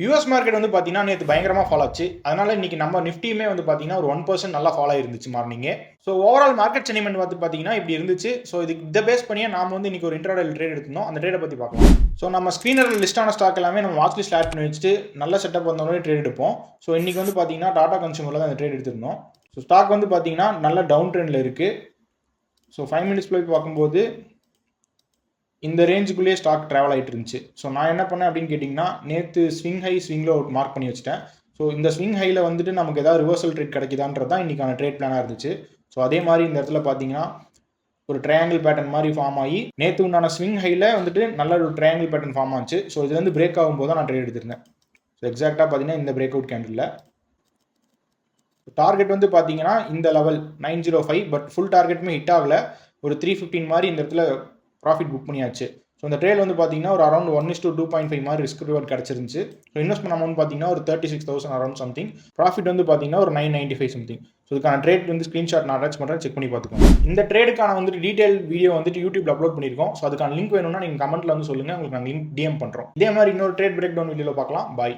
US market வந்து பார்த்தீங்கன்னா நேற்று பயங்கரமாக ஃபாலோ ஆச்சு. அதனால இன்னைக்கு நம்ம நிஃப்டியுமே வந்து பார்த்தீங்கன்னா ஒரு 1% நல்லா ஃபாலோ ஆயிருந்துச்சு மார்னிங்கே. ஸோ ஓவரால் மார்க்கெட் சென்டிமெண்ட் வந்து பார்த்தீங்கன்னா இப்படி இருந்துச்சு. ஸோ இதை பேஸ் பண்ணியே நாம வந்து இன்னைக்கு ஒரு இன்ட்ராடே ட்ரேட் எடுத்திருந்தோம். அந்த ட்ரேடை பற்றி பார்க்கலாம். ஸோ நம்ம ஸ்க்ரீனரில் லிஸ்டான ஸ்டாக் எல்லாமே நம்ம வாட்ச் லிஸ்ட் ஆட் பண்ணி வச்சுட்டு நல்ல செட்டப் வந்தோடனே ட்ரேட் எடுப்போம். ஸோ இன்னைக்கு வந்து பார்த்தீங்கன்னா டாடா கன்சூமரில் தான் அந்த ட்ரேட் எடுத்திருந்தோம். ஸோ ஸ்டாக் வந்து பார்த்தீங்கன்னா நல்ல டவுன் ட்ரெண்டில் இருக்குது. ஸோ 5 மினிட்ஸ் போய் பார்க்கும்போது இந்த ரேஞ்சுக்குள்ளேயே ஸ்டாக் ட்ராவல் ஆகிட்டு இருந்துச்சு. ஸோ நான் என்ன பண்ணேன் அப்படின்னு கேட்டிங்கன்னா, நேற்று ஸ்விங் ஹை ஸ்விங்கில் ஒரு மார்க் பண்ணி வச்சுட்டேன். ஸோ இந்த ஸ்விங் ஹையில் வந்துட்டு நமக்கு ஏதாவது ரிவர்சல் ட்ரேட் கிடைக்குதான்றது தான் இன்றைக்கான ட்ரேட் பிளானாக இருந்துச்சு. ஸோ அதே மாதிரி இந்த இடத்துல பார்த்தீங்கன்னா ஒரு ட்ரையாங்கிள் பேட்டர்ன் மாதிரி ஃபார்ம் ஆகி நேற்று உண்டான ஸ்விங் ஹையில் வந்துட்டு நல்ல ஒரு ட்ரையாங்கிள் பேட்டர்ன் ஃபார்ம் ஆச்சு. ஸோ இதுலேருந்து பிரேக் ஆகும்போது தான் நான் ட்ரேட் எடுத்திருந்தேன். ஸோ எக்ஸாக்டாக பார்த்தீங்கன்னா இந்த பிரேக் அவுட் கேண்டில் டார்கெட் வந்து பார்த்தீங்கன்னா இந்த லெவல் 905, பட் ஃபுல் டார்கெட்டுமே ஹிட் ஆகலை. ஒரு 315 மாதிரி இந்த இடத்துல ப்ராஃபிட் புக் பண்ணியாச்சு. ஸோ இந்த ட்ரேட் வந்து பார்த்தீங்கன்னா ஒரு அரௌண்ட் 1:2.5 மாதிரி ரிஸ்க் ரிவார்ட் கிடச்சிருந்துச்சு. ஸோ இன்வெஸ்ட்மெண்ட் அமௌண்ட் பார்த்தீங்கன்னா ஒரு 36,000 அரௌண்ட் சம்திங். ப்ராஃபிட் வந்து பார்த்தீங்கன்னா ஒரு 995 சம்திங். ஸோ இதுக்கான ட்ரேட் வந்து ஸ்க்ரீன்ஷாட் நான் அட்டாச் பண்ணுறேன், செக் பண்ணி பார்த்துக்கோங்க. இந்த ட்ரேடுக்கான வந்துட்டு டீடைல் வீடியோ வந்துட்டு யூடியூப்ல அப்லோட் பண்ணியிருக்கோம். ஸோ அதுக்கான லிங்க் வேணும்னா நீங்கள் கமெண்ட்ல வந்து சொல்லுங்கள், உங்களுக்கு நாங்கள் லிங்க் டிஎம் பண்ணுறோம். இதே மாதிரி இன்னொரு ட்ரேட் பிரேக் டவுன் வீடியோவில் பார்க்கலாம். பாய்.